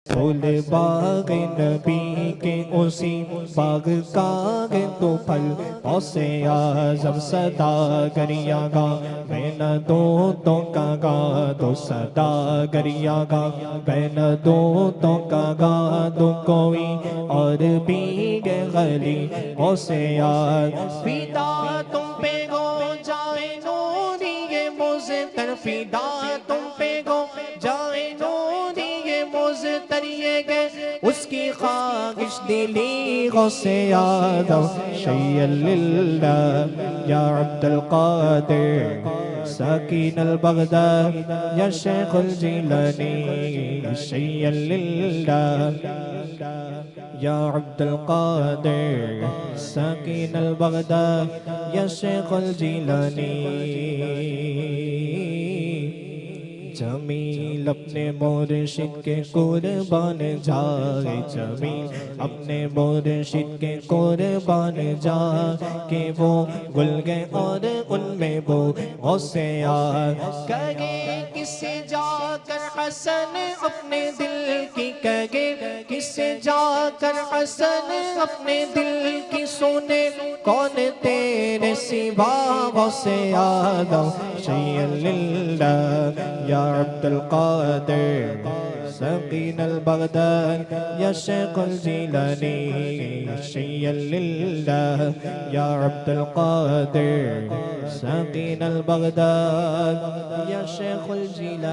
फूल बाग नबी के उसी बाग का है तो फल औसे आजम सदा गरिया गा मैं न दो तो का गा दो सदा गरिया गा मैं न दो तो का गा दो कोई और भी गे गली औसे यार फिदा तुम पे गो जाए नूरी ये मुझे तरफिदा तुम पे गो जाए नूरी ये मुझे तरिए गए उसकी ख्वाहिश दिली गौसे आदम शैय्यल्लिल्ला या अब्दुल कादिर साकिन अल बगदाद या शेखुल जिलानी शैय्यल्लिल्ला या अब्दुल कादिर साकिन अल बगदाद या शेखुल जिलानी जमील अपने मुर्शिद के कुर्बान जाए जमील अपने मुर्शिद के कुर्बान जा के वो गुल गए और उनमें वो गौसे यार कहे किसे जाकर हसन अपने दिल की कहे किसे जाकर हसन अपने दिल की सुने कौन तेरे सिवा गौसे आदम शैय्यल्लिल्ला या अब्दुल कादिर साकिन अल बगदाद या शेखुल जिलानी शैय्यल्लिल्ला या अब्दुल कादिर साकिन अल बगदाद या शेखुल जिलानी।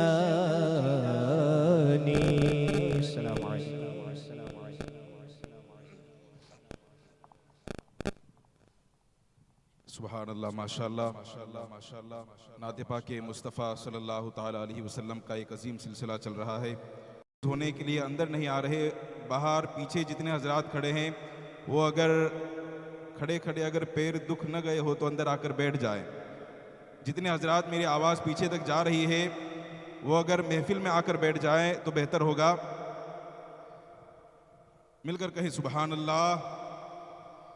अस्सलामु अलैकुम। सुभान अल्लाह माशाअल्लाह नाते पाक मुस्तफ़ा सल्लल्लाहु ताला अलैहि वसल्लम का एक अजीम सिलसिला चल रहा है। धोने के लिए अंदर नहीं आ रहे, बाहर पीछे जितने हजरात खड़े हैं वो अगर खड़े खड़े अगर पैर दुख न गए हो तो अंदर आकर बैठ जाए। जितने हजरात मेरी आवाज़ पीछे तक जा रही है वो अगर महफिल में आकर बैठ जाए तो बेहतर होगा। मिलकर कहे सुभान अल्लाह,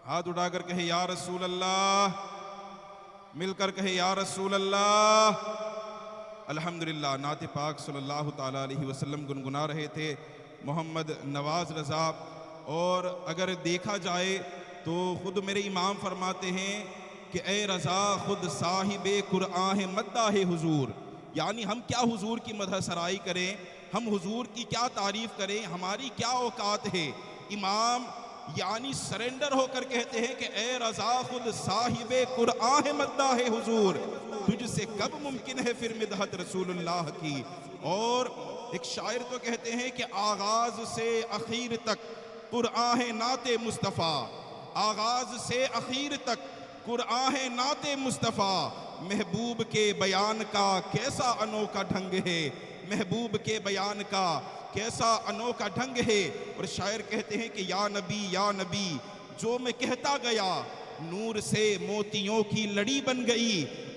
हाथ उठाकर कहे या रसूल अल्लाह, मिलकर कहे या रसूल अल्लाह। अल्हम्दुलिल्लाह नाते पाक सल्लल्लाहु ताला अलैहि वसल्लम गुनगुना रहे थे मोहम्मद नवाज रज़ा। और अगर देखा जाए तो खुद मेरे इमाम फरमाते हैं कि ए रज़ा खुद साहिबे कुरआन है मद्दा है हुजूर, यानी हम क्या हुजूर की मदह सराई करें, हम हुजूर की क्या तारीफ़ करें, हमारी क्या औकात है। इमाम यानी सरेंडर होकर कहते हैं कि ए रज़ा खुद साहिबे कुरआन है मद्दा है हुजूर, तुझसे कब मुमकिन है फिर मिदहत रसूलुल्लाह की। और एक शायर तो कहते हैं कि आगाज से अखीर तक कुरआन है नाते मुस्तफ़ा, आगाज से अखीर तक कुरआन है नाते मुस्तफ़ा। महबूब के बयान का कैसा अनोखा ढंग है, महबूब के बयान का कैसा अनोखा ढंग है। और शायर कहते हैं कि या नबी जो मैं कहता गया नूर से मोतियों की लड़ी बन गई,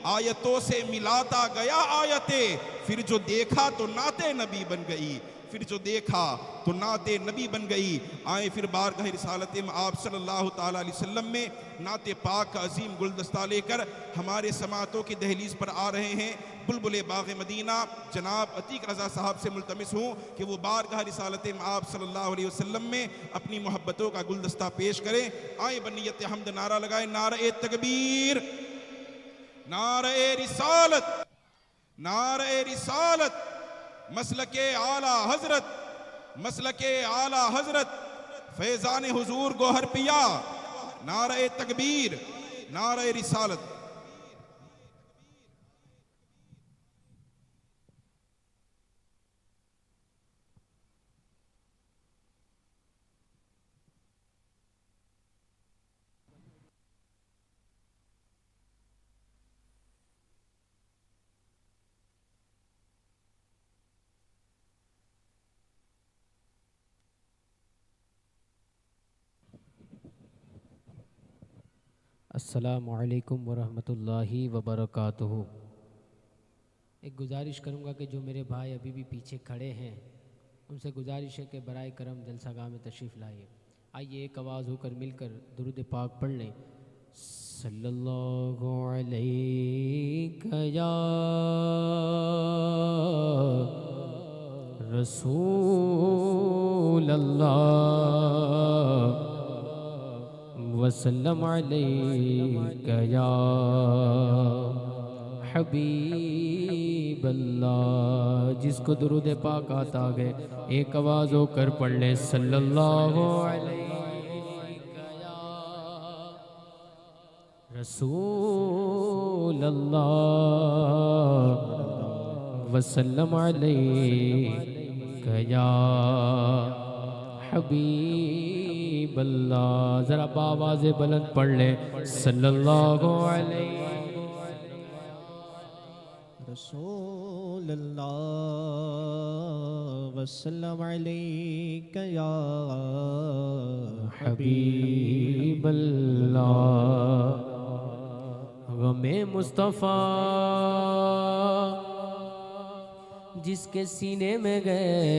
आयतों से मिलाता गया आयतें, फिर जो देखा तो नाते नबी बन गई, फिर जो देखा तो नाते नबी बन गई। आए फिर बारगाह रिसालत में आप सल्लल्लाहु ताला अलैहि वसल्लम में नाते पाक का अजीम गुलदस्ता लेकर हमारे समातों की दहलीज पर आ रहे हैं। बुलबुल बाग मदीना जनाब अतीक रज़ा साहब से मुल्तमिस हूँ कि वो बारगाह रिसालत में आप सल्लल्लाहु अलैहि वसल्लम में अपनी मोहब्बतों का गुलदस्ता पेश करें। आए बनियत हमद नारा लगाए, नारे तकबीर, नारे रिसालत, नारे रिसालत, मसलके आला हजरत, मसलके आला हजरत फैजान हुजूर गोहर पिया, नारे तकबीर, नारे रिसालत। अस्सलामुअलैकुम वरहमतुल्लाहि वबरकातुहू। एक गुजारिश करूँगा कि जो मेरे भाई अभी भी पीछे खड़े हैं उनसे गुजारिश है कि बराए करम जलसागाह में तशरीफ़ लाइए। आइए एक आवाज़ होकर मिलकर दुरूद पाक पढ़ लें। सल्लल्लाहु अलैहि या रसूल वसल्लम अलैका या हबीब अल्लाह। जिसको दुरूद पाक आता गए एक आवाज होकर पढ़ ले सल्लल्लाहु अलैका या रसूल अल्लाह वसल्लम अलैका या हबीब अल्लाह। जरा आवाज़ बुलंद पढ़ ले सल्लल्लाहु अलैहि रसूल अल्लाह वसल्लम अलैका या हबीब अल्लाह। गमे मुस्तफ़ा जिसके सीने में गए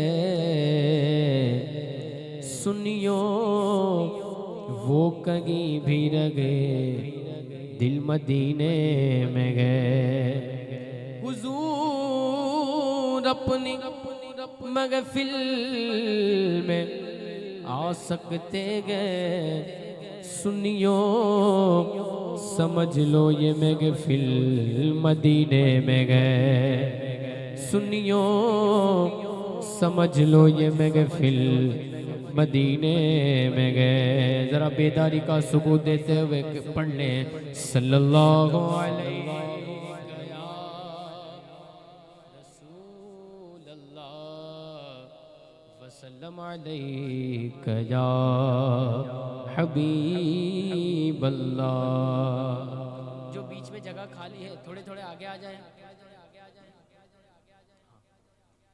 सुनियो वो कहीं भी रगे दिल मदीने में गए। हुजूर अपनी महफिल में आ सकते गए सुनियो समझ लो ये महफिल मदीने में गए। सुनियो समझ लो ये महफिल मदीने में गए। जरा बेदारी का सबूत देते हुए पढ़ लें सल्लल्लाहु अलैहि रसूल अल्लाह वसल्लम अलैका या हबीब अल्लाह। जो बीच में जगह खाली है थोड़े थोड़े आगे आ जाएं,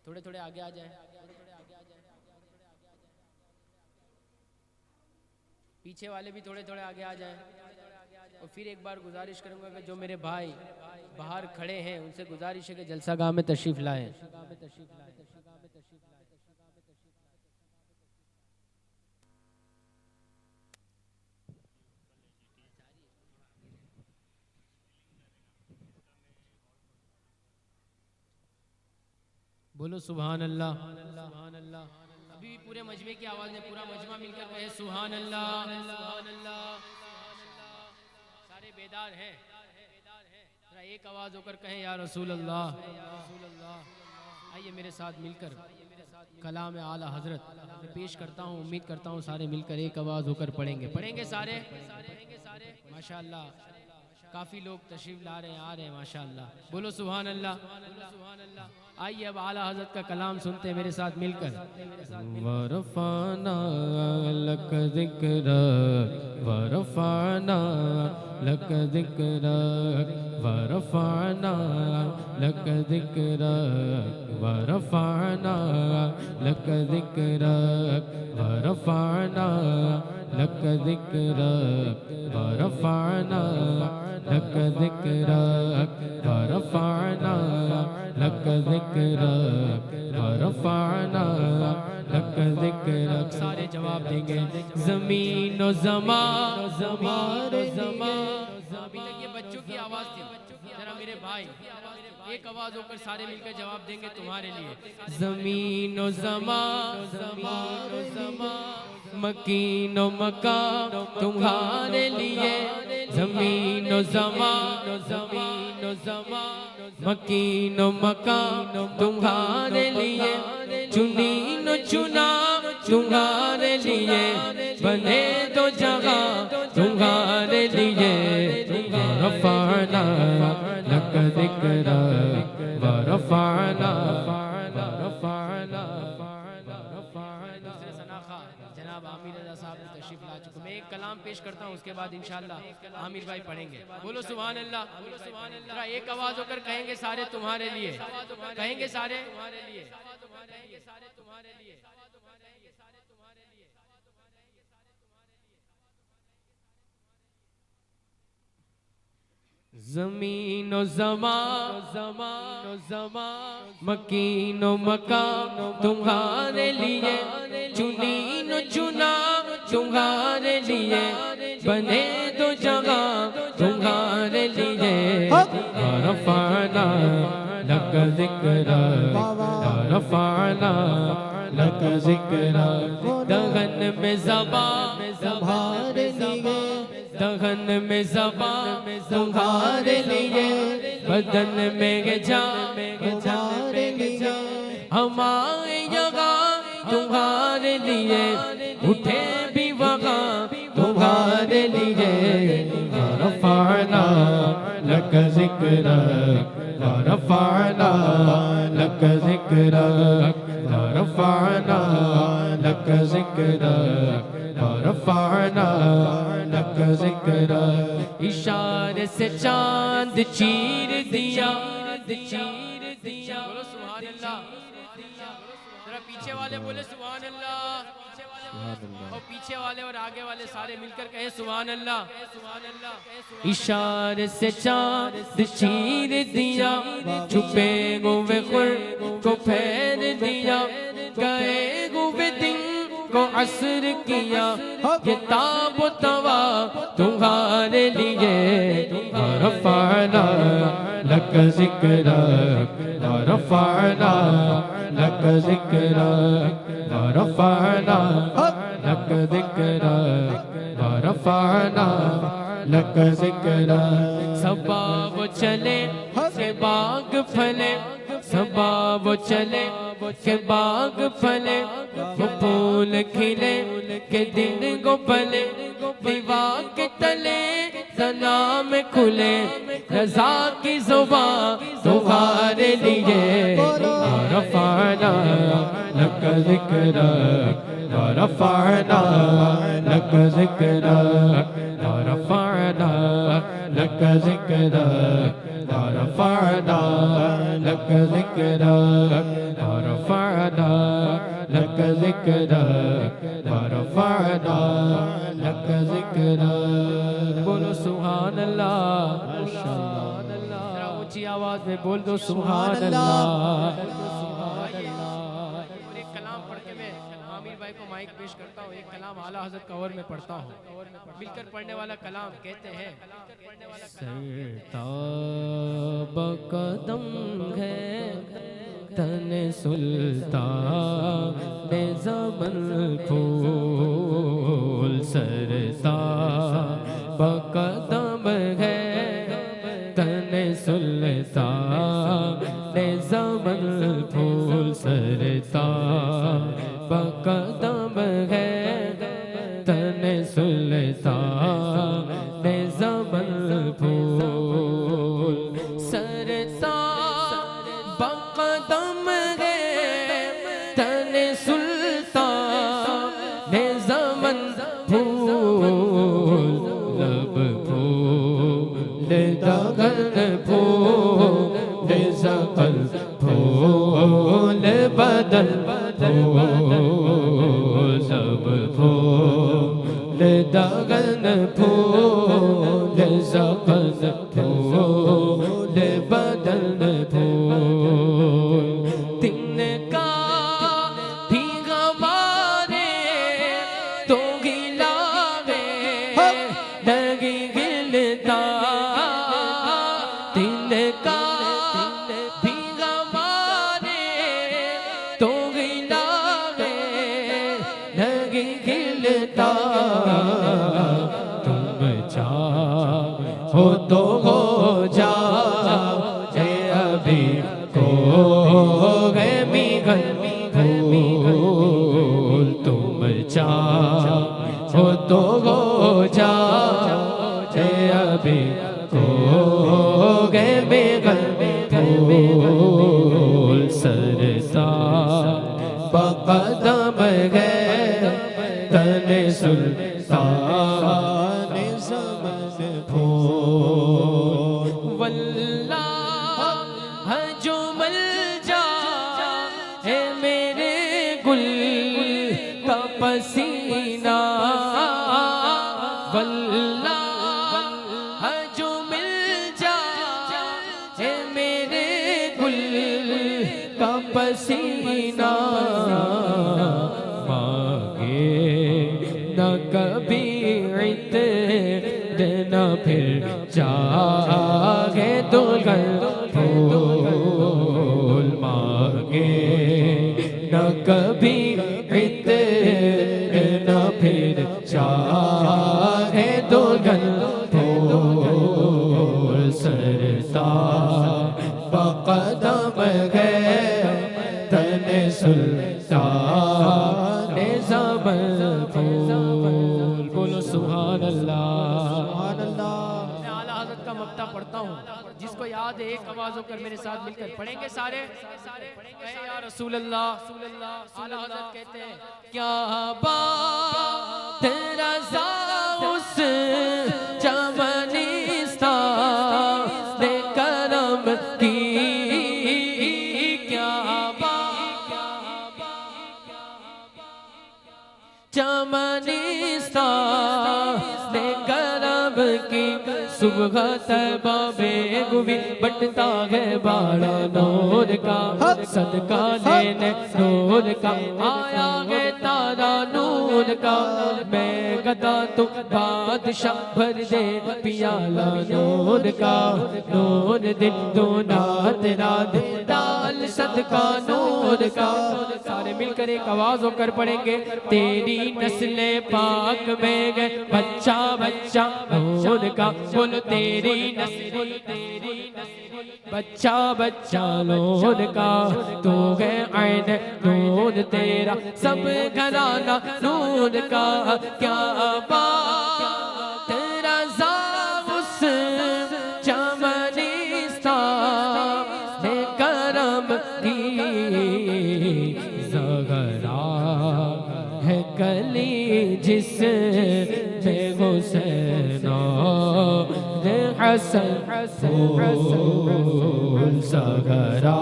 थोड़े थोड़े आगे आ जाएं। पीछे वाले भी थोड़े थोड़े आगे आ जाएं। और फिर एक बार गुजारिश करूंगा कि जो मेरे भाई बाहर खड़े हैं उनसे गुजारिश है कि जलसागाह में तशरीफ लाएं। बोलो सुभान अल्लाह। सुभान अल्लाह। अभी भी पूरे मजमे की आवाज में पूरा मजमा मिलकर कहे सुभान अल्लाह। सुभान अल्लाह। सारे बेदार हैं, जरा एक आवाज होकर कहें या रसूल अल्लाह। आइए मेरे साथ मिलकर कलाम आला हजरत पेश करता हूँ। उम्मीद करता हूँ सारे मिलकर एक आवाज होकर पढ़ेंगे सारे माशाअल्लाह। काफ़ी लोग तशरीफ ला रहे हैं, आ रहे हैं माशाअल्लाह। बोलो सुभान अल्लाह। आइए अब आला हज़रत का कलाम सुनते हैं मेरे साथ मिलकर। वरफ़ाना लक ज़िक्रक वरफ़ाना लक ज़िक्रक वरफ़ाना लक ज़िक्रक वरफ़ाना लक ज़िक्रक वरफ़ाना लक ज़िक्रक वरफ़ाना लक ज़िक्रक वरफ़ाना लक ज़िक्रक वरफ़ाना लक ज़िक्रक। सारे जवाब देंगे ज़मीन व ज़मान ज़मीन ज़मान। अभी तक ये बच्चों की आवाज़ थी, जरा मेरे भाई एक आवाज़ होकर सारे मिलकर जवाब देंगे तुम्हारे लिए। ज़मीन व ज़मान ज़मीन व ज़मान मकीन व मकाम तुम्हारे लिए। ज़मीन व ज़मान ज़मीन व ज़मान मकीन व मकाम तुम्हारे लिए। चुनी न चुना तुम्हारे लिए, बने तो जगह तुम्हारे लिए। वरफ़ाना लक ज़िक्रक वरफ़ाना जनाब आमिर रज़ा साहब ने तशरीफ ला चुके। मैं एक कलाम पेश करता हूँ, उसके बाद इंशाअल्लाह आमिर भाई पढ़ेंगे। बोलो सुभान अल्लाह। जरा एक आवाज होकर कहेंगे सारे तुम्हारे लिए, कहेंगे सारे तुम्हारे लिए। ज़मीन व ज़मान मकीन व मकाम तुम्हारे लिए। चुनी न चुना तुम्हारे लिए, बने तो जगह तुम्हारे लिए। वरफ़ाना लक ज़िक्रक वरफ़ाना लक जिक्र दगन में ज़बा तुम्हारे लिए दगन में ज़बा तुम्हारे लिए बदन में जा तुम्हारे लिए हमारे यहाँ तुम्हारे लिए उठे भी वहाँ तुम्हारे लिए रफ़अना लक ज़िक्र रफ़अना लक ज़िक्र रफ़अना लक ज़िक्र रफ़अना लक ज़िक्र इशारे से चांद चीर दिया बोलो सुभान अल्लाह जरा पीछे वाले बोले सुभान अल्लाह और पीछे वाले और आगे वाले सारे मिलकर कहे सुभान अल्लाह इशारे से चांद चीर दिया छुपे गुवे खुर को फेर दिया गए गुवे दिन को असर किया ये ताब तवा तुम्हारे लिए रफ़अना लक ज़िक्र रफ़अना लक ज़िक्र रफ़अना लक ज़िक्र रफ़अना लक ज़िक्र सबा वो चले के बाग फले सबा वो चले के बाग फले वो फूल खिले के दिन को पले दीवा के तले सलाम खुले रज़ा की ज़ुबां तुम्हारे लिए रफ़अना लक ज़िक्र रफ़अना लक ज़िक्र रफ़अना लक ज़िक्र रफ़अना लक ज़िक्र रफ़अना लक ज़िक्र रफ़अना लक ज़िक्र बोलो सुभान अल्लाह जरा ऊंची आवाज में बोल दो सुभान अल्लाह एक कलाम पढ़ के मैं आमिर भाई को माइक पेश करता हूँ एक कलाम आला हज़रत कवर में पढ़ता हूँ मिलकर पढ़ने वाला कलाम कहते हैं सरताब कदम है तन सुल्तान ज़मन फूल सरताब कदम है तन सुल्तान ज़मन फूल सरताब कदम है तन सुल्तान ज़मन फूल सरताब कदम है तन सुल्तान ज़मन फूल लब फूल दगन फूल ज़क़ल फूल बदन फूल सब फूल दगन फूल ज़क़ल फूल बदन फूल तिनका भी गवारे तो गिलावे लगी गिलता तिनका भी गवारे तो गिलावे लगी गिलता तुम चाहो तो हो जाओ अभी को गए मिगल फूल तुम चाहो तो हो जाओ अभी को गए मिगल फूल सरताब कदम गए तन सुल्तान ज़मन फूल वल्लाह जो मल जा है मेरे गुल का पसीना वल्लाह जो मिल जा है मेरे गुल का पसीना मांगे न कभी न फिर जागे दुल्हन फूल मांगे न कभी जिसको याद है एक आवाज होकर मेरे साथ मिलकर पढ़ेंगे सारे। कहे या रसूल अल्लाह। आला हज़रत कहते हैं क्या बात रज़ा उस चमनिस्तान ने करम की, क्या बात चमनिस्तान ने करम की। सुबह तैबा बेगुवी बटता है बाड़ा नूर का, सदका लेने नूर का आया है तारा नूर का। मैं गदा तू बादशाह भर दे पियाला नूर का, नूर दिन दो नात रात डाल सदका नूर का। सारे मिलकर एक आवाज होकर पढ़ेंगे तेरी नस्ले पाक में गए बच्चा बच्चा नूर का। बोलो तेरी नस्ल बच्चा बच्चा नूर का। तू है ऐन नूर तेरा सब घराना नूर का। क्या बात रज़ा उस चमनिस्तान ने करम की। ज़हरा है कली जिस में हुसैन हसन फूल। ज़हरा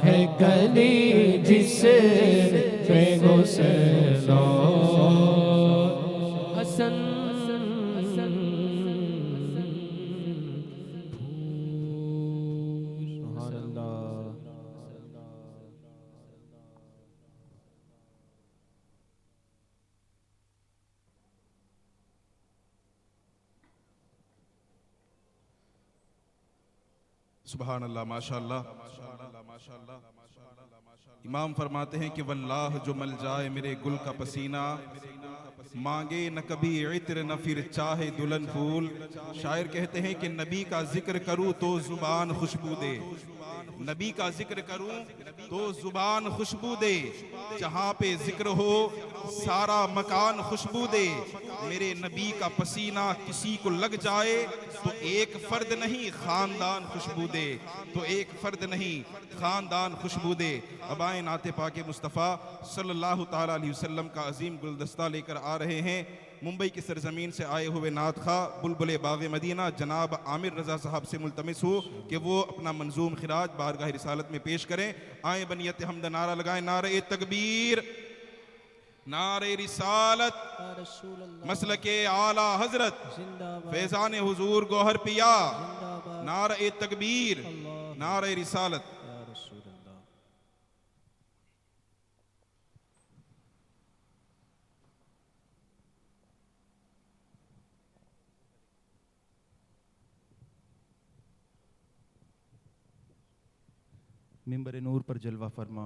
है कली जिस में हुसैन हसन सुभान अल्लाह माशाअल्लाह। इमाम फरमाते हैं कि वल्लाह जो मल जाए मेरे गुल का पसीना, मांगे न कभी इत्र न फिर चाहे दुल्हन फूल। शायर कहते हैं कि नबी का जिक्र करूं तो जुबान खुशबू दे, नबी का जिक्र करूं तो जुबान खुशबू दे। जहां पे जिक्र हो सारा मकान खुशबू दे। मेरे नबी का पसीना किसी को लग जाए तो एक फर्द नहीं खानदान खुशबू दे, तो एक फर्द नहीं खानदान खुशबू दे। अब आए नाते पाके मुस्तफ़ा सल्लल्लाहु ताला अलैहि वसल्लम का अजीम गुलदस्ता लेकर आ रहे हैं। मुंबई की सरजमीन से आए हुए नात खा बुलबुले बाग़े मदीना जनाब आमिर रज़ा साहब से मुल्तमिस हो कि वो अपना मंजूम खिराज बारगाह रिसालत में पेश करें। आए बनियत हमद नारा लगाएं, नारे तकबीर, नारे रिसालत, मसलके आला हजरत, फैजान हुजूर गौहर पिया, नारे तकबीर, नारे रिसालत। मिंबर नूर पर जलवा फरमा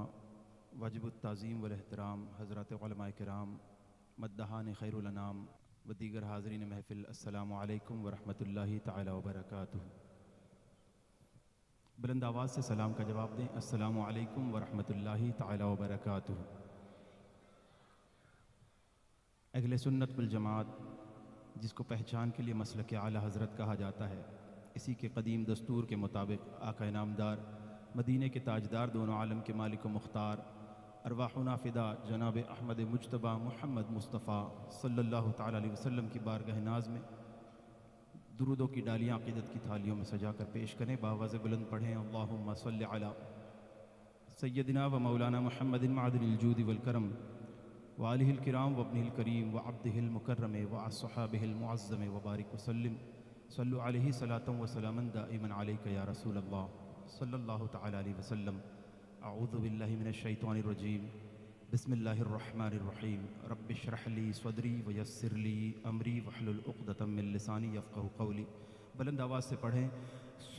वाजिबुत ताज़ीम वल एहतराम हज़रात उलमाए किराम मद्दहान खैरुल अनाम व दीगर हाज़रीन महफ़िल, अस्सलामु अलैकुम व रहमतुल्लाहि तआला व बरकातुहू। बुलंद आवाज़ से सलाम का जवाब दें, अस्सलामु अलैकुम व रहमतुल्लाहि तआला व बरकातुहू। अहले सुन्नत वल जमात, जिसको पहचान के लिए मसलक आला हज़रत कहा जाता है, इसी के कदीम दस्तूर के मुताबिक आका इनामदार मदीने के ताजदार दोनों आलम के मालिक व मुख्तार अरवाहुना फ़िदा जनाब अहमद मुज्तबा मुहम्मद मुस्तफ़ा सल्लल्लाहु ताला अलैहि वसल्लम की बारगाह नाज में दुरूदों की डालियाँ अक़ीदत की थालियों में सजा कर पेश करें। बावाज़ बुलंद पढ़ें, अल्लाहुम्मा सल्लि अला सय्यदिना व मौलाना मुहम्मदिन मअदिनिल जूदि वल करम व आलिहिल किराम व अब्निहिल करीम व अब्दिहिल मुकर्रम व अस्सहाबिहिल मुअज़्ज़म व बारिक वसल्लिम सल्लु अलैहि सलातन व सलामन दाइमन अलैका या रसूल अल्लाह सल्लल्लाहु तआला अलैहि वसल्लम। अऊज़ु बिल्लाहि मिनश शैतानिर रजीम, बिस्मिल्लाहिर रहमानिर रहीम। रब्बि इश्रह ली सदरी व यस्सिर ली अमरी वहलुल उक़दतम मिन लिसानी यफ़क़हू क़ौली। बुलंद आवाज़ से पढ़ें,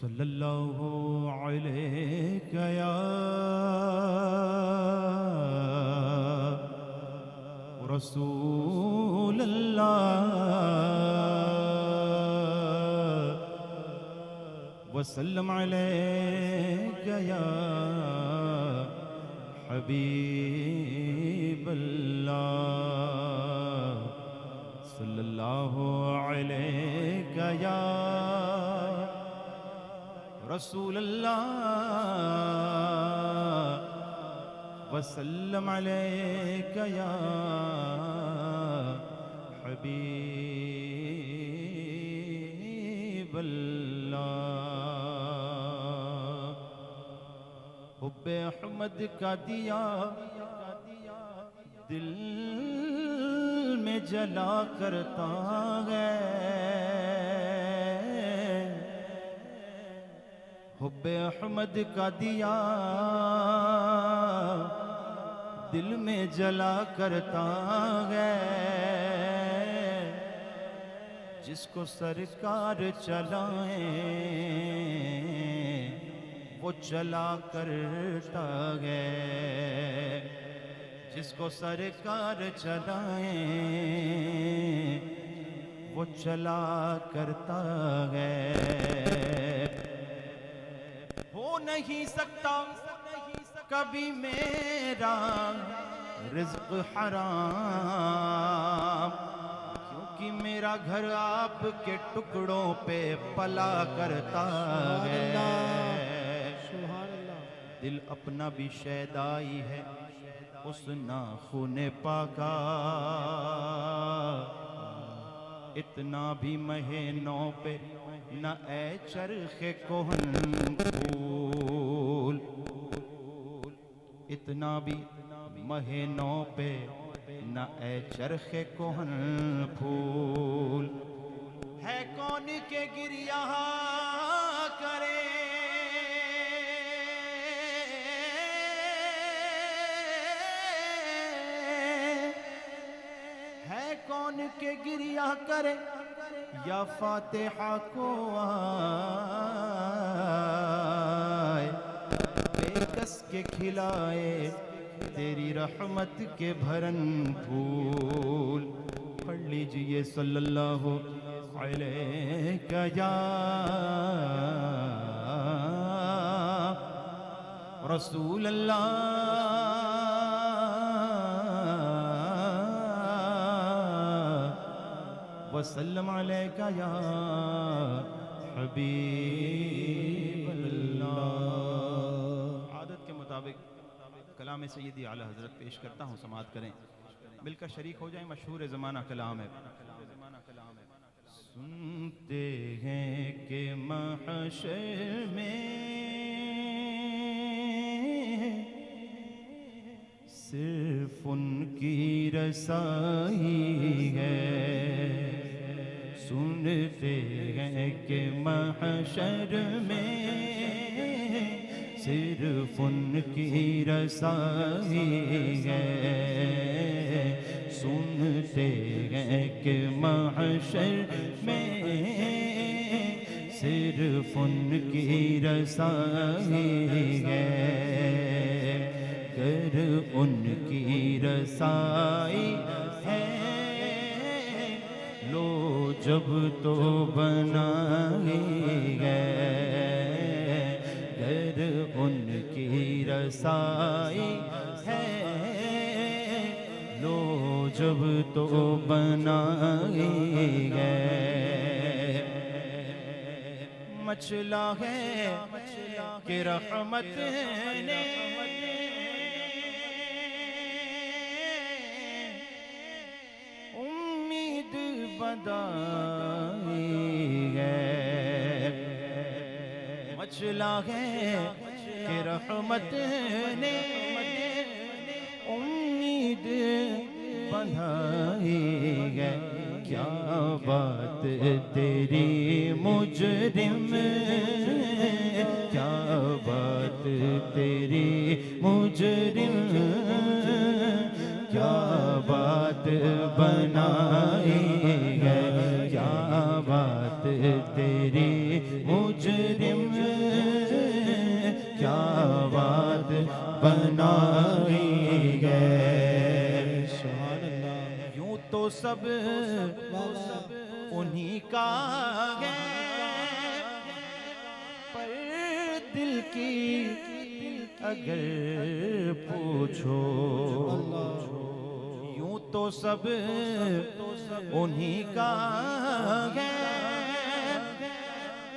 सल्लल्लाहु अलैका या रसूल अल्लाह वसल्लम अलैका या हबीब अल्लाह सल्लल्लाहु अलैका या रसूल अल्लाह वसल्लम अलैका या हबीब अल्लाह। हुब्बे अहमद का दिया दिल में जला करता है, हुब्बे अहमद का दिया दिल में जला करता है। जिसको सरकार चलाए वो चला करता है, जिसको सरकार चलाए वो चला करता है। हो नहीं सकता कभी मेरा रिज़्क़ हराम, क्योंकि मेरा घर आपके टुकड़ों पे पला करता है। दिल अपना भी शैदाई है उस नाख़ुने पाका, इतना भी महीनों पे न ए चरखे कोहन फूल, इतना भी महीनों पे न ए चरखे कोहन फूल। है कौन के गिरिया करे कौन के गिरिया करे या फातिहा को आए, बेकस के खिलाए तेरी रहमत के भरन फूल। पढ़ लीजिए सल्लल्लाहु अलैहि या रसूल अल्लाह वसल्लम अलैका या हबीब अल्लाह। आदत के मुताबिक कलाम सैयदी आला हज़रत पेश करता हूँ, समाअत करें, मिलकर शरीक हो जाएं। मशहूर ज़माना कलाम है। सुनते हैं कि महशर में सिर्फ उनकी रसाई है, सुनते हैं कि महशर में सिर्फ उनकी रसाई है, सुनते हैं कि महशर में सिर्फ उनकी रसाई है। कर उनकी रसाई है लो जब तो बनाएंगे, घर उनकी रसाई है लो जब तो बनाएंगे। मचला है कि रहमत ने बदाई है, मचला है कि रहमत ने उम्मीद बंधाई है। क्या बात तेरी मुजरिम, क्या बात तेरी मुजरिम, क्या बात बनाई है, क्या बात तेरी मुजरिम, क्या बात बनाई है। यूं तो सब उन्हीं का है, पर दिल की अगर पूछो यूं तो सब उन्हीं का है,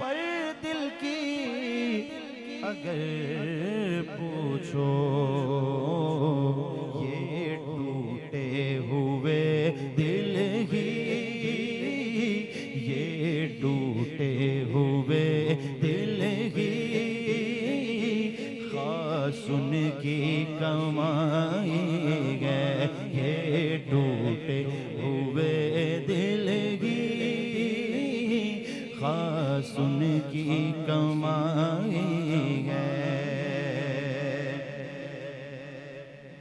पर दिल की अगर पूछो ये टूटे हुए दिल ही, ये टूटे हुए दिल ही खास उनकी कमाई है। ये टूटे हुए दिल ही खास उनकी कमाई है।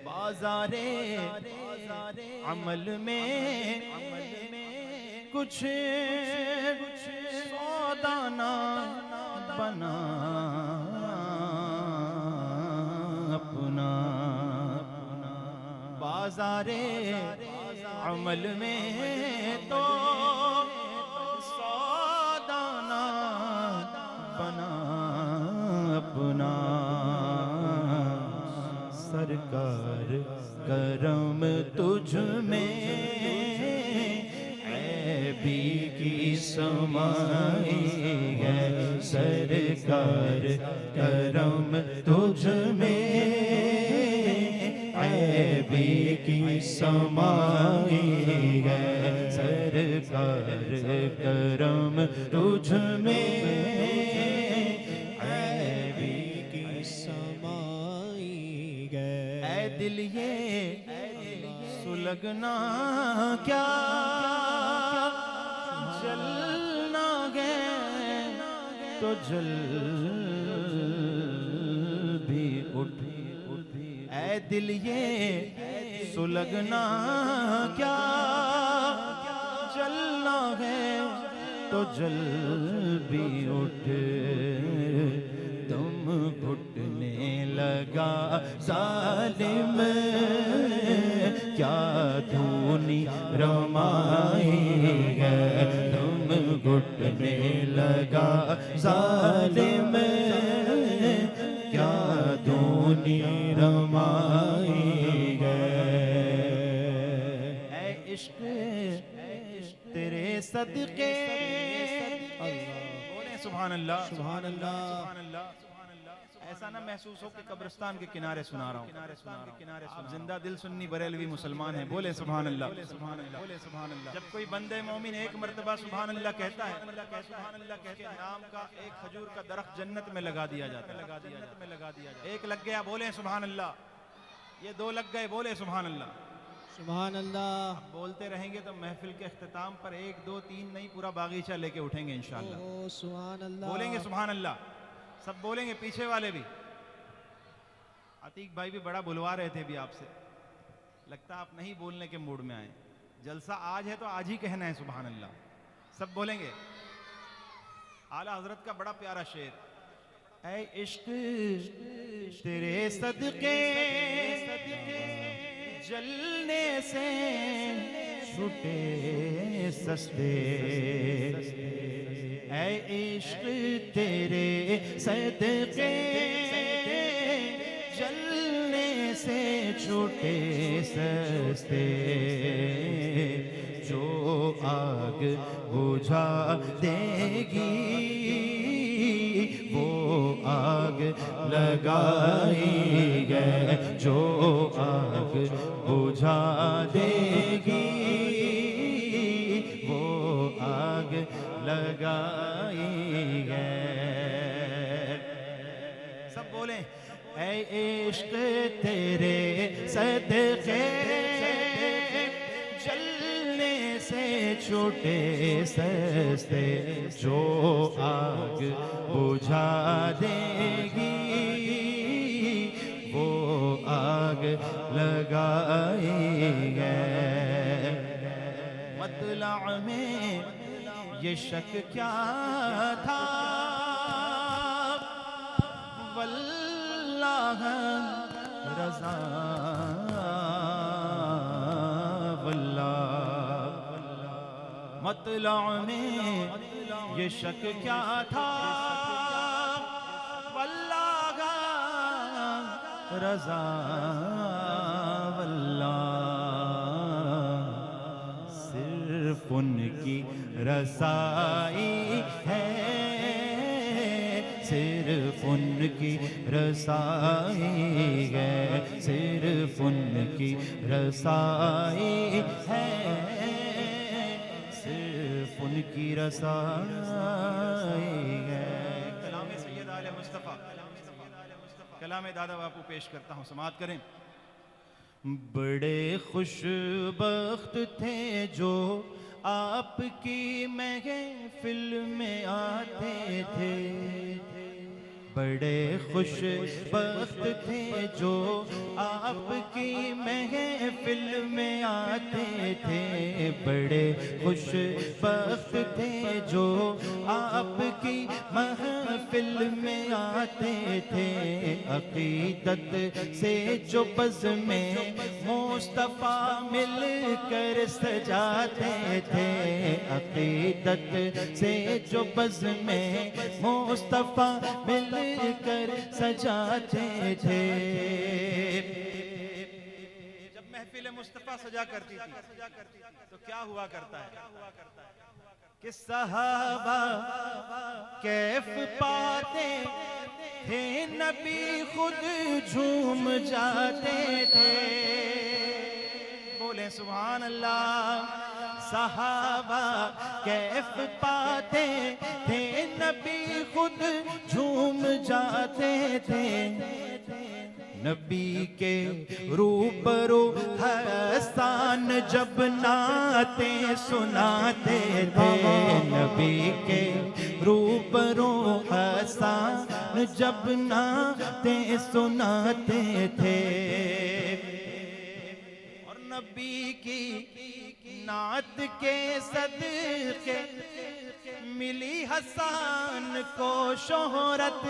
बाज़ारे अमल में कुछ सौदाना बना अपना। बाज़ारे अमल में तो सौदाना बना अपना। सरकार करम तुझ में ऐबी की समाई है। सरकार करम तुझ में ऐबी की समाई है। सरकार करम तुझ में ऐबी की समाई गए। ऐ दिल ये सुलगना क्या जलना गए तो जल भी उठ। ऐ दिल ये सुलगना क्या जलना है तो जल भी उठ। दम घुटने लगा जालिम क्या धूनी रमाई है। दम घुटने लगा जालिम क्या धूनी रमाई है। ऐ इश्क तेरे सदके बोले सुभान अल्लाह सुभान अल्लाह। सुभान अल्लाह सुभान अल्लाह। ऐसा ना महसूस हो कि कब्रिस्तान के किनारे सुना रहा हूँ। आप जिंदा दिल सुन्नी बरेलवी मुसलमान हैं, बोले सुभान अल्लाह सुभान अल्लाह बोले सुभान अल्लाह। जब कोई बंदे मोमिन एक मर्तबा सुभान अल्लाह कहता है, सुभान अल्लाह कहते नाम का एक खजूर का दरख्त जन्नत में लगा दिया जाता है। एक लग गया बोले सुभान अल्लाह, ये दो लग गए बोले सुभान अल्लाह। सुभान अल्लाह। बोलते रहेंगे तो महफिल के अख्तिताम पर 1 2 3 नहीं पूरा बागीचा लेके उठेंगे इंशाअल्लाह। ओ सुभान अल्लाह। बोलेंगे सुभान अल्लाह, सब बोलेंगे, पीछे वाले भी। अतीक भाई भी बड़ा बुलवा रहे थे अभी आपसे, लगता आप नहीं बोलने के मूड में आए। जलसा आज है तो आज ही कहना है सुभान अल्लाह, सब बोलेंगे। आला हजरत का बड़ा प्यारा शेर, ऐ इश्क तेरे सदके जलने से छूटे सस्ते। ऐ इश्क तेरे सदके जलने से छूटे सस्ते। जो आग बुझा देगी वो आग लगाई है। जो आग बुझा देगी वो आग लगाई है। सब बोले ऐ इश्क तेरे सदके जलने से छूटे सस्ते। जो आग बुझा देगी वो आग लगाई है। मतला में ये शक क्या था वल्लाह रज़ा वल्लाह। मतला में ये शक क्या था वल्लाह रज़ा वल्लाह। सिर्फ उनकी रसाई है, सिर्फ उनकी रसाई है, सिर्फ उनकी रसाई है, सिर्फ उनकी रसाई है। कलाम सैयद आले मुस्तफ़ा, कलाम दादा बापू पेश करता हूँ, समाअत करें। बड़े खुशबख्त थे जो आपकी महफिल में आते थे, बड़े खुशबख्त थे जो आपकी महफिल में आते थे, बड़े खुशबख्त थे जो आपकी महफिल में आते थे। अकीदत से जो बज़ में मुस्तफ़ा मिल कर सजाते थे, अकीदत से जो बज़ में मुस्तफ़ा मिल कर सजाते थे। जब महफिल मुस्तफ़ा सजा करती थी तो क्या हुआ करता है कि सहाबा कैफ पाते थे, नबी खुद झूम जाते थे। बोले सुभान अल्लाह। सहाबा कैफ पाते थे, नबी खुद झूम जाते थे। नबी के रूबरू हसन जब नाते सुनाते थे, नबी के रूबरू हसन जब नाते सुनाते थे। और नबी की नात के सदके मिली हसन को शोहरत,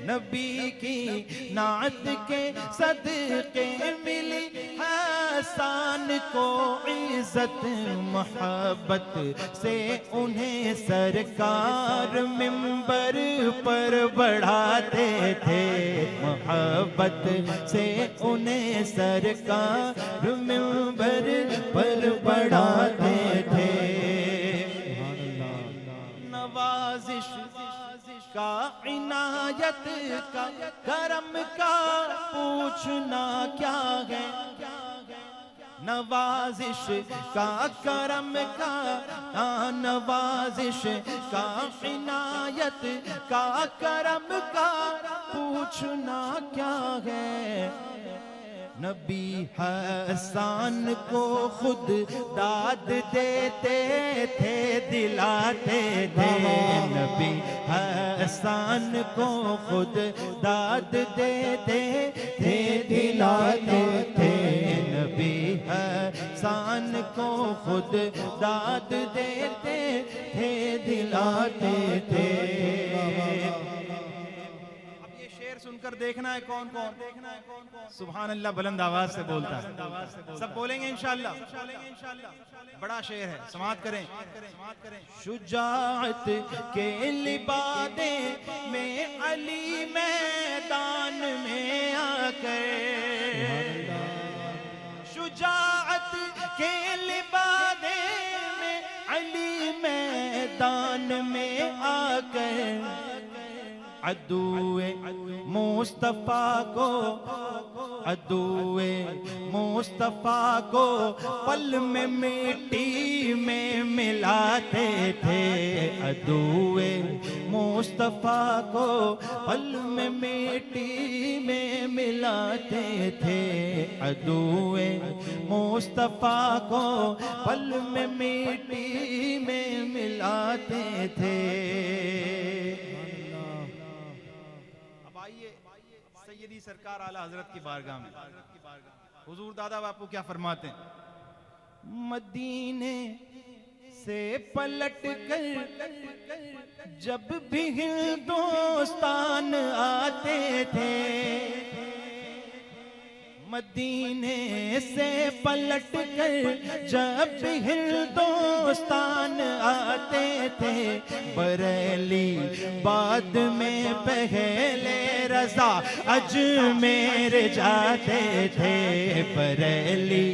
नबी की नात के सदके मिली हसन को इज्जत, मोहब्बत से उन्हें सरकार मिंबर पर बढ़ाते थे, मोहब्बत से उन्हें सरकार मिंबर पर बढ़ाते थे। नवाजिश का, इनायत का, करम का पूछना क्या है, नवाजिश का, करम का, नवाजिश का, इनायत का, करम का पूछना क्या है। नबी हसन को खुद दाद देते थे, दिलाते थे, नबी हसन को खुद दाद देते थे, दिलाते थे, नबी हसन को खुद दाद देते थे, दिलाते थे। सुनकर देखना है कौन कौन, सुभान अल्लाह बुलंद आवाज से बोलता है। सब बोलेंगे इंशाअल्लाह। बड़ा शेर है, समाअत करें। शुजाअत के लिबादे में अली मैदान में आकर, शुजाअत के लिबादे में अली मैदान में आकर, अदुए मुस्तफा को, अदुए मुस्तफा को पल में मिट्टी में मिलाते थे, अदुए मुस्तफा को पल में मिट्टी में मिलाते थे, अदुए मुस्तफा को पल में मिट्टी में मिलाते थे। सैयदी सरकार आला हजरत की बारगाह में हुजूर दादा बापू क्या फरमाते हैं। मदीने से पलट कर जब भी हिंदुस्तान आते थे, मदीने से पलट कर जब हिंदुस्तान आते थे, बरेली बाद में पहले रजा अजमेर जाते थे, बरेली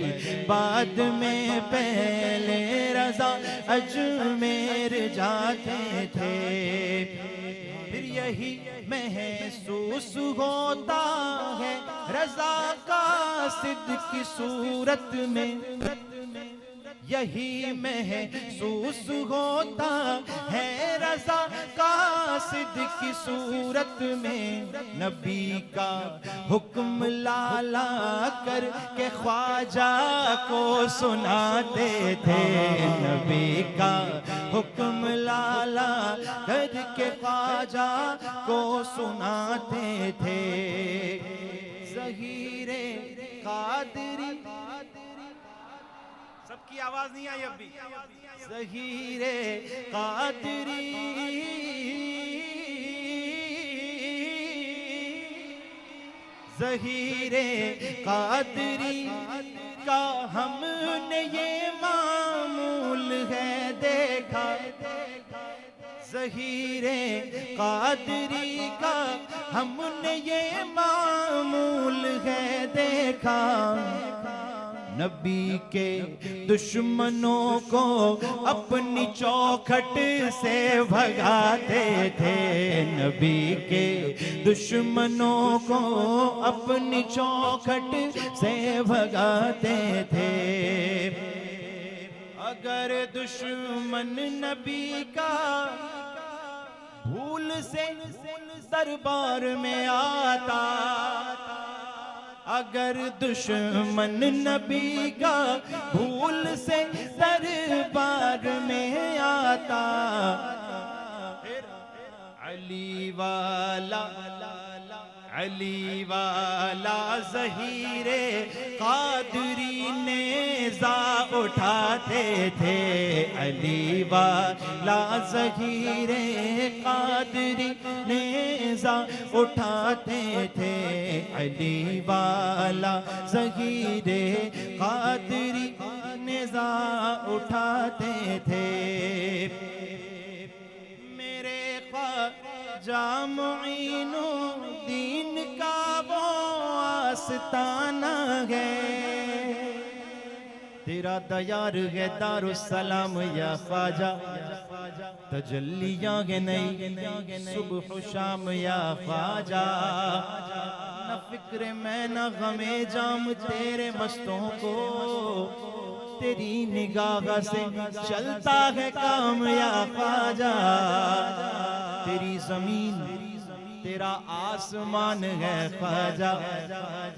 बाद में पहले रजा अजमेर जाते थे। फिर यही महसूस होता है रजा का सिद्ध की सूरत में, यही महसूस होता है रजा का सिद्ध की सूरत में। नबी का हुक्म लाला कर के ख्वाजा को सुनाते थे, नबी का हुक्म लाला कर के ख्वाजा को सुनाते थे। ज़हीरे कादरी, सबकी आवाज नहीं आई अभी। ज़हीरे कादरी, ज़हीरे कादरी का हमने ये मामूल है देखा, ज़हीरे कादरी का हमने ये मामूल है देखा। नबी के दुश्मनों को अपनी चौखट से भगाते थे, नबी के दुश्मनों को अपनी चौखट से भगाते थे। अगर दुश्मन नबी का भूल से दरबार में आता, अगर दुश्मन नबी का भूल से दरबार में आता, अली वाला अली वाला ज़हीरे कादरी नेज़ा उठाते थे, अली वाला ज़हीरे कादरी नेज़ा उठाते थे, अली वाला ज़हीरे कादरी नेज़ा उठाते थे। मेरे ख्वाजा मुईनुद्दीन का वो आस्ताना है, तेरा दयार है दारुस्सलाम या ख्वाजा, तजल्लियां है नई सुबह शाम या ख्वाजा। न फिक्र मैं न गमे जाम तेरे मस्तों को, तेरी निगाह से चलता है काम या ख्वाजा। तेरी जमीन तेरा आसमान है ख्वाजा,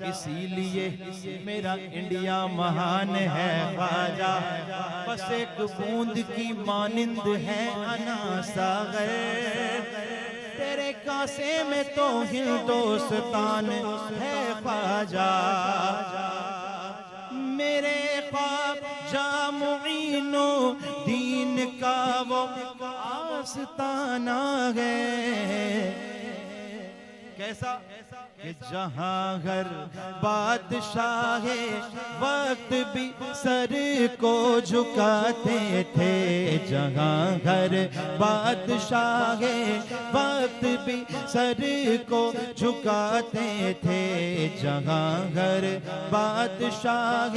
इसीलिए मेरा इंडिया महान है ख्वाजा। बस एक बूंद की मानिंद है अना सागर, तेरे कासे में तो हिंदुस्तान है ख्वाजा। मेरे ख्वाजा मुईनुद्दीन का वो आस्ताना है, कैसा कि जहां घर बादशाह वक्त भी सर को झुकाते थे, जहां घर बादशाह वक्त भी सर को झुकाते थे, जहां घर बादशाह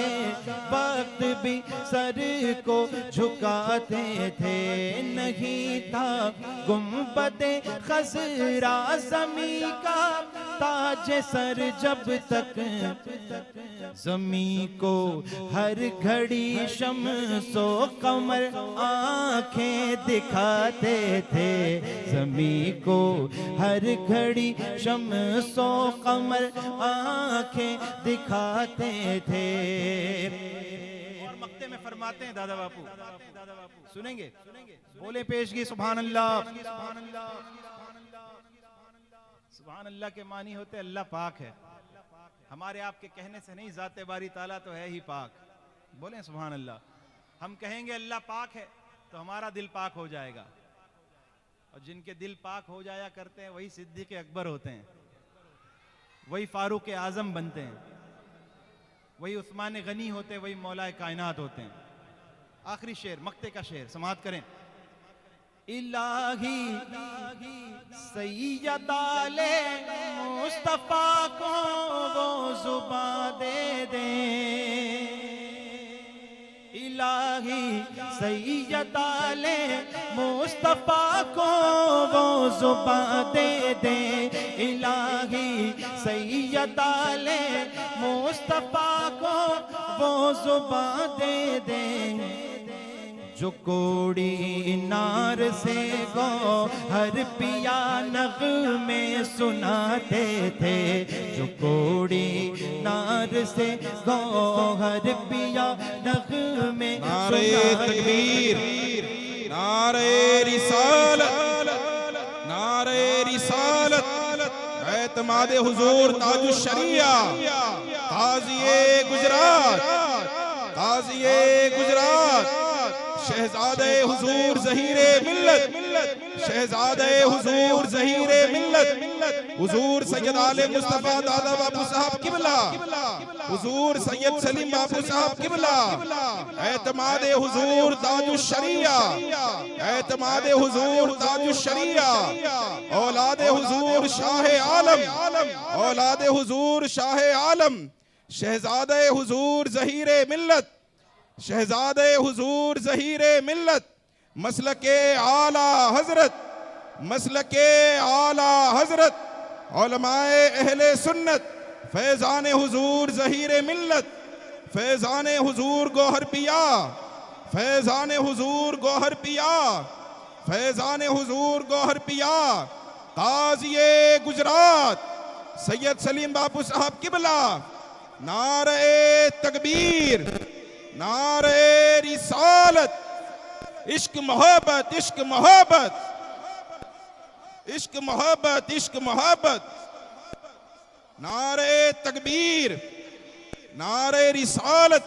वक्त भी सर को झुकाते थे। नहीं था गुंबदे खज़रा ज़मी का ताज सर जब तक, ज़मी को हर घड़ी शम्सो कमर आंखें दिखाते थे, ज़मी को हर घड़ी शम्सो कमर आंखें दिखाते थे। और मक्ते में फरमाते हैं दादा बापू, सुनेंगे बोले पेशगी सुभान अल्लाह। सुभान अल्लाह के मानी होते अल्लाह पाक है, हमारे आपके कहने से नहीं, ज़ाते बारी ताला तो है ही पाक। बोले सुभान अल्लाह। हम कहेंगे अल्लाह पाक है तो हमारा दिल पाक हो जाएगा, और जिनके दिल पाक हो जाया करते हैं वही सिद्दीक़ अकबर होते हैं, वही फारूक आज़म बनते हैं। वही उस्मान गनी होते हैं, वही मौलाए कायनात होते हैं। आखिरी शेर, मक्ते का शेर समाअत करें। इलाही सैयद आले मुस्तफा को वो जुबां दे दे, इलाही सैयद आले मुस्तफा को वो जुबां दे दे, इलाही सैयद आले मुस्तफा को वो जुबां दे दे। जो कोड़ी नार से गो हर पिया नग़्मे सुनाते थे, जो कोड़ी नार से गो हर पिया नग़्मे नारे सुनाते तकबीर, नारे रिसालत, नारे रिसालत, एतमादे हुजूर ताजुश शरिया, काज़िए गुजरात, काज़िए गुजरात, शहजादे हुजूर ज़हीरे मिल्लत, शहजादे हुजूर ज़हीरे मिल्लत, हुजूर सैयद आले मुस्तफ़ा दादा बापू साहब किबला, हुजूर सैयद सलीम बापू साहब किबला, एतमादे हुजूर ताजुश शरिया, एतमादे हुजूर ताजुश शरिया, औलादे हुजूर शाह आलम, औलादे हुजूर शाह आलम, शहजादे हुजूर ज़हीरे मिल्लत, शहजादे हुजूर ज़हीरे मिल्लत, मसलके आला हजरत, मसलके आला हजरत, उलमाए अहले सुन्नत, फैज़ान हुजूर ज़हीरे मिल्लत, फैज़ान हुजूर गोहर पिया, फैज़ान हुजूर गोहर पिया, फैज़ान हुजूर गोहर पिया, काज़िए गुजरात सैयद सलीम बापू साहब किबला, नारे तकबीर, नारे रिसालत, इश्क मोहब्बत, इश्क मोहब्बत, इश्क मोहब्बत, इश्क मोहब्बत, नारे तकबीर, नारे रिसालत।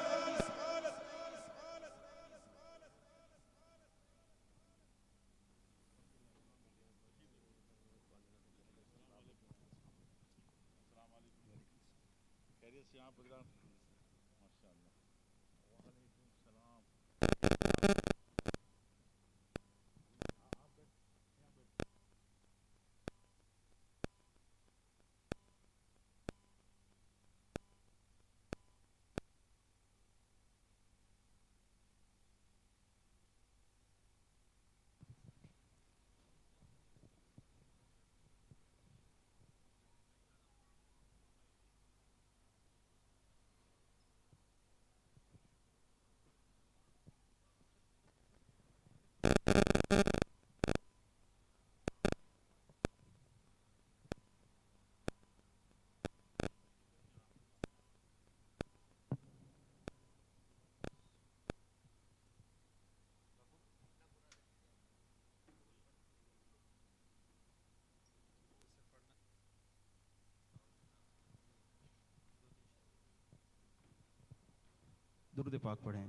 दुरूद पाक पढ़ें।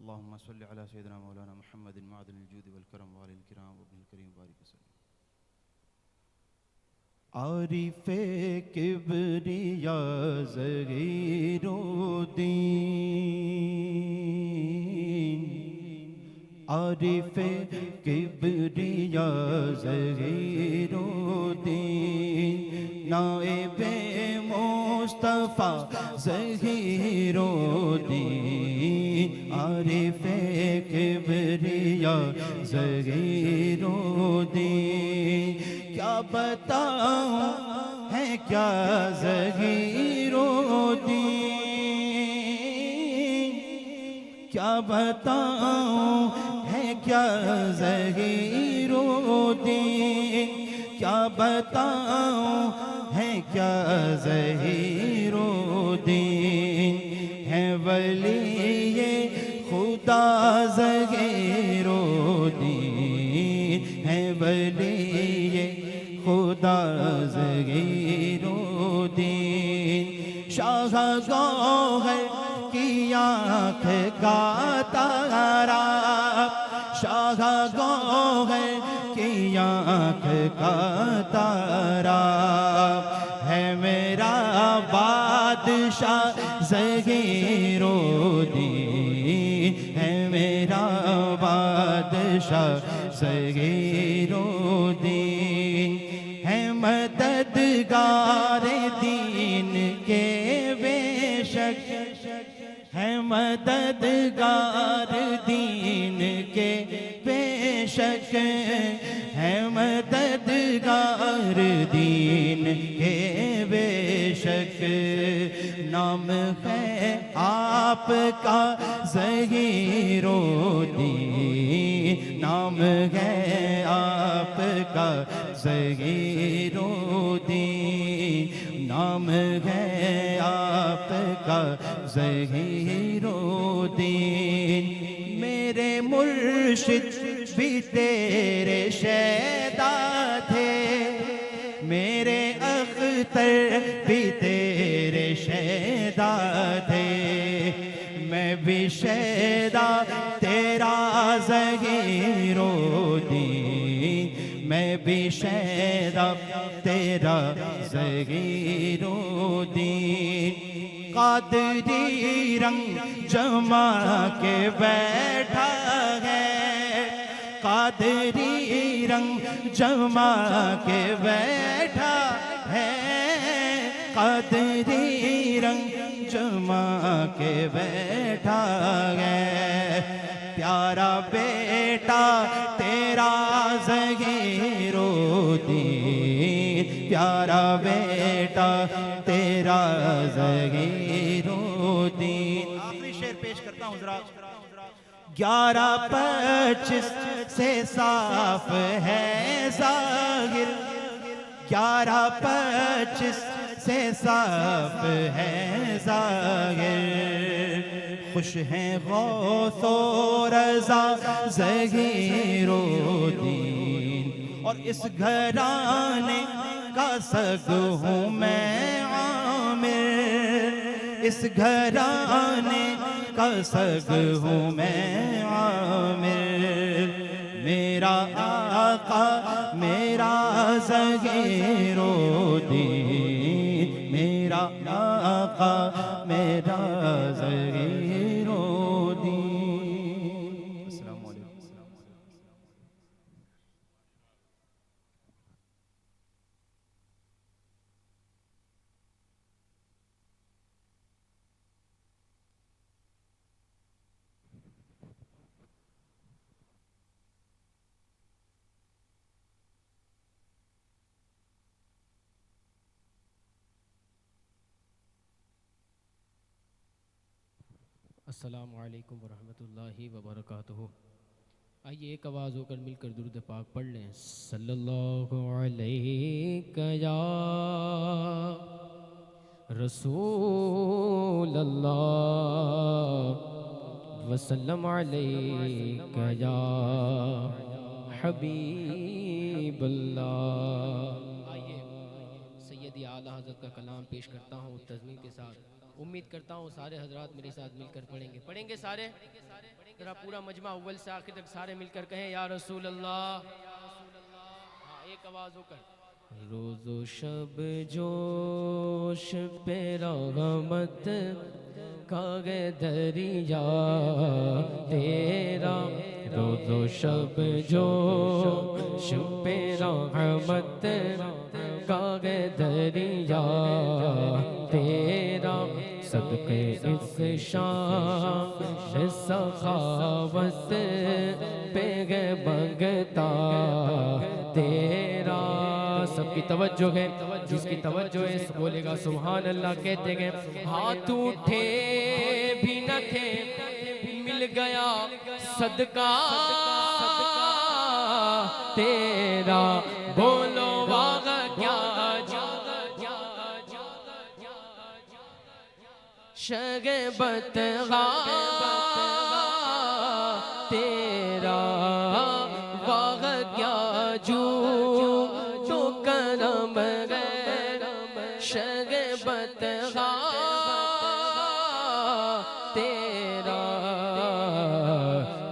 अल्लाहुम्मा सल्लि अला सय्यिदिना मौलाना मुहम्मदिन मादिनिल जूद वल करम वालिल किराम वबिल करीम बारिक वसल्लम। आरिफ़े किबरिया ज़गीरुद्दीन, आरिफ़े किबरिया ज़गीरुद्दीन, नाइबे मुस्तफ़ा ज़गीरुद्दीन, आरिफ़े किबरिया ज़गीरुद्दीन। क्या बताऊं है क्या ज़गीरुद्दीन, क्या बताऊं है क्या ज़गीरुद्दीन, क्या बताऊं है क्या ज़गीरुद्दीन। है वली ये खुदा ज़गीरुद्दीन, है वली ये खुदा ज़गीरुद्दीन। शाह गौहर की आँख का तारा, शाह गौहर की आँख का तारा, है मेरा बादशाह ज़गीरुद्दीन। बादशाह ज़हीरो दीन है मददगार दीन के बेशक है मददगार दीन के बेशक है मददगार दीन के बेशक नाम है आपका ज़हीरो दीन नाम है आपका ज़हीरो दीन नाम है आपका ज़हीरो दीन मेरे मुर्शिद भी तेरे शैदा थे मेरे अख्तर भी तेरे शैदा थे मैं भी शैदा तेरा ज़हीरो दीन मैं भी शैदा तेरा ज़हीरो दीन कादरी रंग जमा के बैठा है कादरी रंग जमा के बैठा है कादरी रंग जमा के बैठा है प्यारा बेटा तेरा ज़हीरो दीन प्यारा बेटा तेरा ज़हीरो दीन आखिरी शेर पेश करता हूँ जरा 11-25 से साफ है ज़ाहिर 11-25 से साफ है ज़ाहिर खुश हैं गौसो रज़ा ज़हीरो दीन और इस घराने का सग हूँ मैं आमिर इस घराने का सग हूँ मैं आमिर मेरा आका मेरा ज़हीरो दीन मेरा आका मेरा ज़हीरो दीन अस्सलामु अलैकुम अस्सलामु अलैकुम वरहमतुल्लाहि वबरकातुहू। आइए एक आवाज़ होकर मिलकर दुरूद पाक पढ़ लें। सल्लल्लाहु अलैहि या रसूल अल्लाह वसल्लम अलैका या हबीब अल्लाह। आइए सैयदी आला हज़रत का कलाम पेश करता हूँ तज़मीन के साथ। उम्मीद करता हूँ सारे हजरात मेरे साथ मिलकर पढ़ेंगे सारे जरा पूरा मजमा अव्वल से आखिर तक सारे मिलकर कहें या रसूल अल्लाह। हाँ एक आवाज़ होकर। रोज़ो शब जोश पे रहमत कागे दरिया तेरा रोज़ो शब जोश पे रहमत कागे दरिया तेरा सदक़े इस शान सखावत पे बगता तेरा। सबकी तवज्जो है जिसकी तवज्जो है बोलेगा सुभान अल्लाह। कहते हैं हाथ उठे भी न थे मिल गया सदका तेरा बोलो वागा क्या शगबत तेरा वाग क्या जू तो करम शगबत तेरा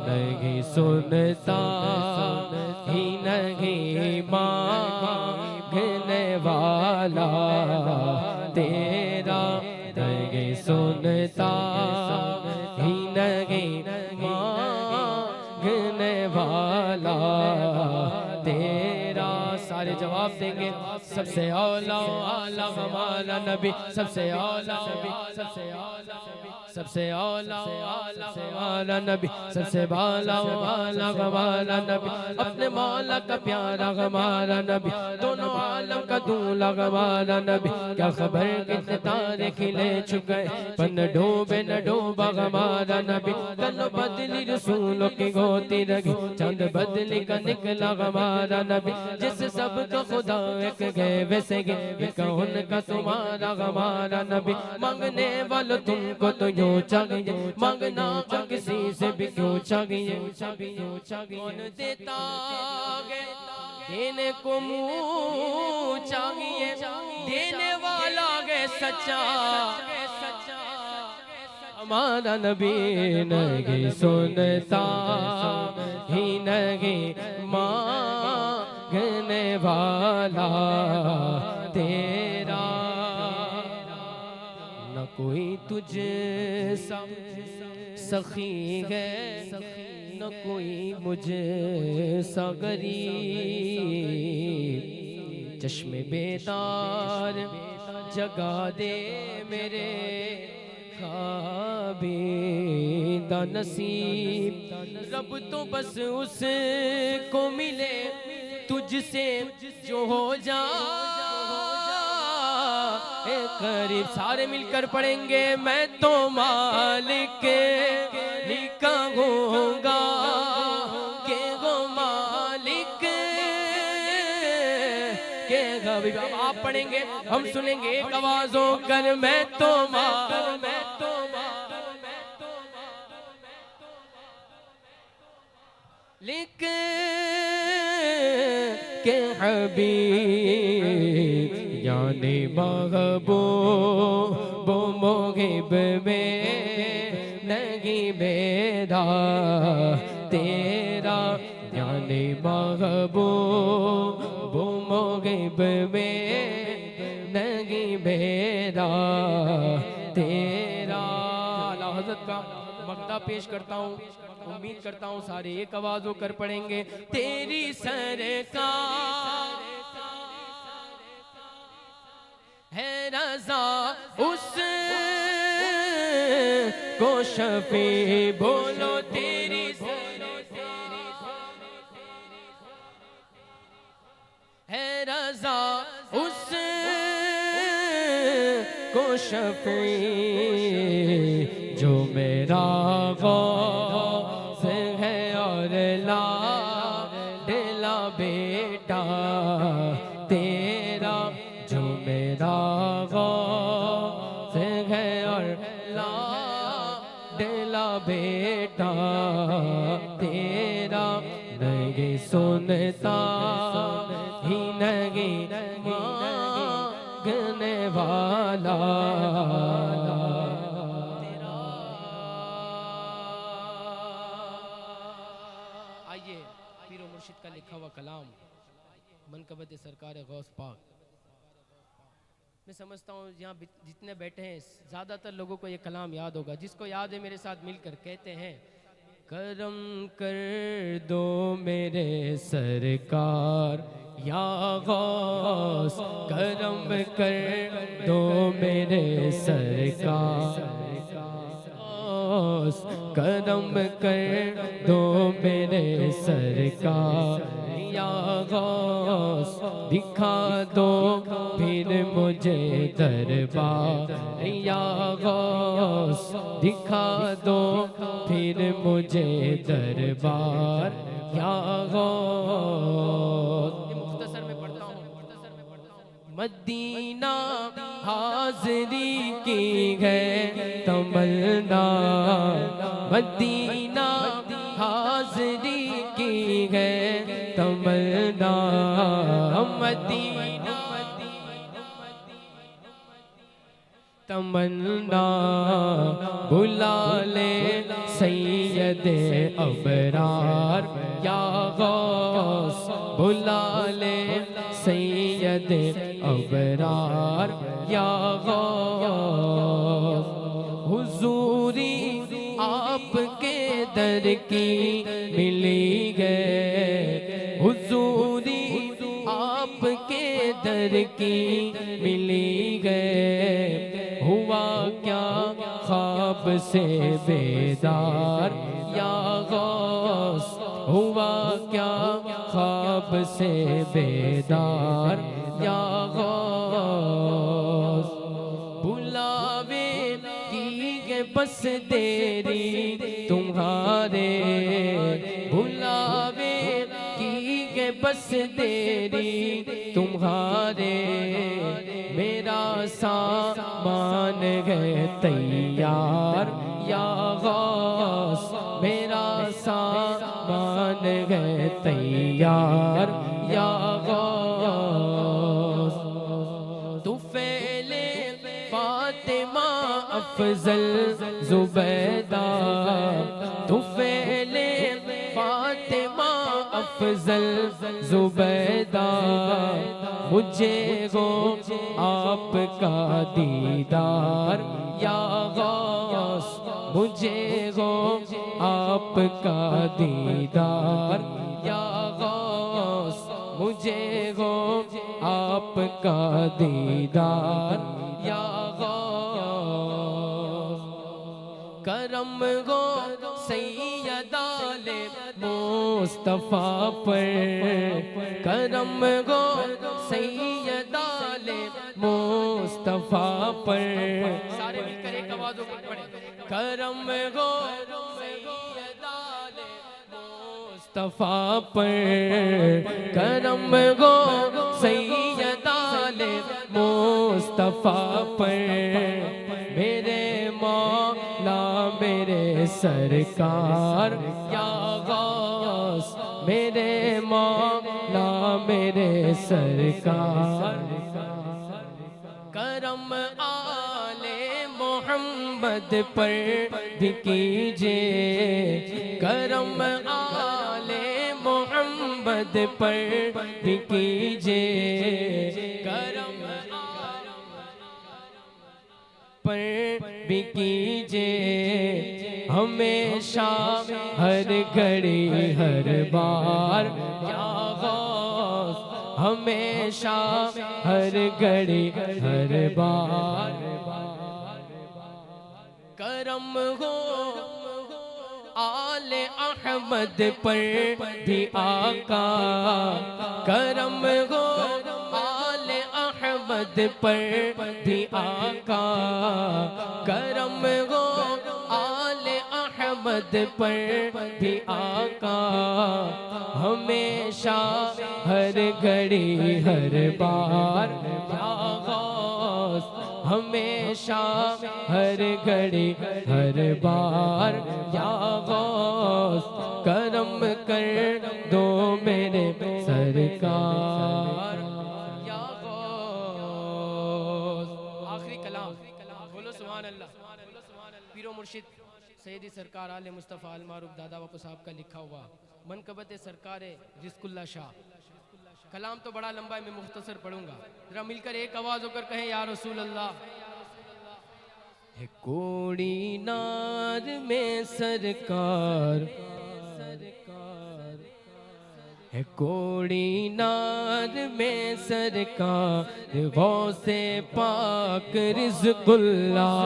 नहीं सुनता ही नहीं मांगने वाला तेरा नहीं सुनता ही नहीं मांगने वाला जवाब देंगे। सबसे औला आला हमारा नबी, सबसे औला सबसे औला सबसे औला आला हमारा नबी, सबसे बाला आला हमारा नबी, अपने मौला का प्यारा हमारा नबी, दोनों आलम का दूल्हा हमारा नबी। क्या खबर कितने तारे खिले चुके, पन डूबे न डूबा हमारा नबी। कल बदली रसूलों की होती रही, चंद बदली का निकला हमारा नबी। जिस सब को खुदा एक गए वैसे गए, उनका तुम्हारा हमारा नबी। मांगने वालों तुमको तो यूं चाहिए, मांगना का किसी से भी क्यों चाहिए। कौन देता है देने को मुँह चाहिए, देने वाला है सच्चा हमारा नबी। नहीं सुनता ही नहीं मांगने वाला तेरा, न कोई तुझे सखी है, न कोई मुझे सा गरीब। चश्मे बेदार जगा दे मेरे खाबीदा नसीब। रब तो बस उसको मिले तुझसे जो हो जा करीब। सारे मिलकर पढ़ेंगे, मैं तो मालिक कहूँगा के गो मालिक के गो। आप पढ़ेंगे हम सुनेंगे एक आवाज होकर, मैं तो लिख के हबीब यानी महबूब मोहिब में नहीं बेदा तेरा, यानी महबूब मोहिब में नहीं बेदा तेरा। आला हज़रत का मक्ता पेश करता हूँ, उम्मीद करता हूँ सारे एक आवाज होकर पढ़ेंगे। तेरी सरकार है रज़ा उस को शफी, बोलो तेरी है रज़ा उस को शफी, जो मेरा गौस है और ला दिला बेटा तेरा। जो मेरा गौस है और ला दिला बेटा तेरा। नहीं सुनता ही नहीं मांगने वाला तेरा। आइए पीरो मुर्शिद का लिखा हुआ कलाम मनकबत सरकार गौस पाक। मैं समझता हूँ यहाँ जितने बैठे हैं ज़्यादातर लोगों को ये कलाम याद होगा। जिसको याद है मेरे साथ मिलकर कहते हैं, करम कर दो मेरे सरकार या गौस, करम कर दो मेरे सरकार, करम कर दो मेरे सरकार या गौस, दिखा दो फिर मुझे दरबार या गौस, दिखा दो फिर मुझे दरबार या गौस। मुख्तसर में पढ़ता हूँ। मदीना हाज़री की है तमन्ना, मदीना हाज़री की है तमन्ना, मदीना तमन्ना बुला ले सैयदे अबरार या गौस, बुला ले सैयदे अबरार या गौस। हुजूरी आपके दर की मिली है, हुजूरी आपके की मिली गए, हुआ क्या ख्वाब से बेदार या गौस, हुआ क्या ख्वाब से बेदार या गौस। बुलावे की के बस देरी तुम्हारे, बुलावे की के बस देरी तुम्हारे, मेरा सामान गए तैयार या गौस, मेरा सामान गए तैयार या गौस। तुफैले फातिमा अफजल जुबैदा, तुफैले फातिमा अफजल जुबैदा, मुझे गो आपका दीदार या गौस, मुझे गो आपका दीदार या गौस, मुझे गो आपका दीदार या गौस। करम गो सैयदाले मुस्तफा पर, करम गो सैयदाले मुस्तफा पर, सारे मिलकर एक आवाज़ों पर पढ़े। करम गो सैयदाले मुस्तफा पर, करम गो सैयदाले मुस्तफा पर, मेरे मौला मेरे सरकार या गौस, मेरे मौला मेरे सरकार। करम आले मोहम्मद पर भी कीजिए, करम आले मोहम्मद पर भी कीजिए, करम पर भी कीजिए, हमेशा हर घड़ी हर बार या गौस, हमेशा हर घड़ी हर बार। करम हो आले अहमद पर भी आका, करम हो आले अहमद पर भी आका, करम हो आले अहमद पर भी आका, हमेशा हर घड़ी हर बार या गौस, हमेशा हर घड़ी हर बार या गौस। करम कर दो मेरे सरकार या गौस। आखिरी कलाम बोलो सुभान अल्लाह। पीरो मुर्शिद सैयदी सरकार आले मुस्तफ़ा अल मारूफ दादा बापू साहब का लिखा हुआ मनकबत सरकार रिज़्कुल्लाह शाह। कलाम तो बड़ा लंबा है, मैं मुख्तसर पढ़ूंगा, जरा मिलकर एक आवाज़ होकर कहें या रसूल अल्लाह। है कोड़ी नार में सरकार, है कोड़ी नार में सरकार, गौसे पाक रिज़्कुल्लाह,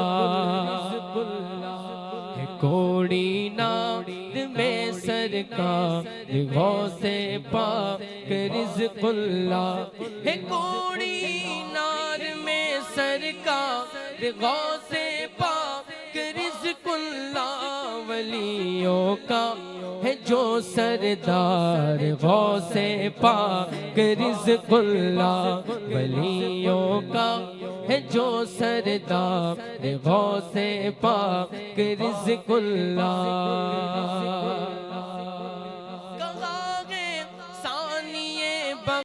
है कोड़ी नार में सरकार, गौसे पाक रिज़्कुल्लाह, है कोड़ी नार में सरकार, गौसे पाक रिज़्कुल्लाह, वलियों का है जो सरदार, गौसे पाक रिज़्कुल्लाह, वलियों का है जो सरदार, गौसे पाक रिज़्कुल्लाह।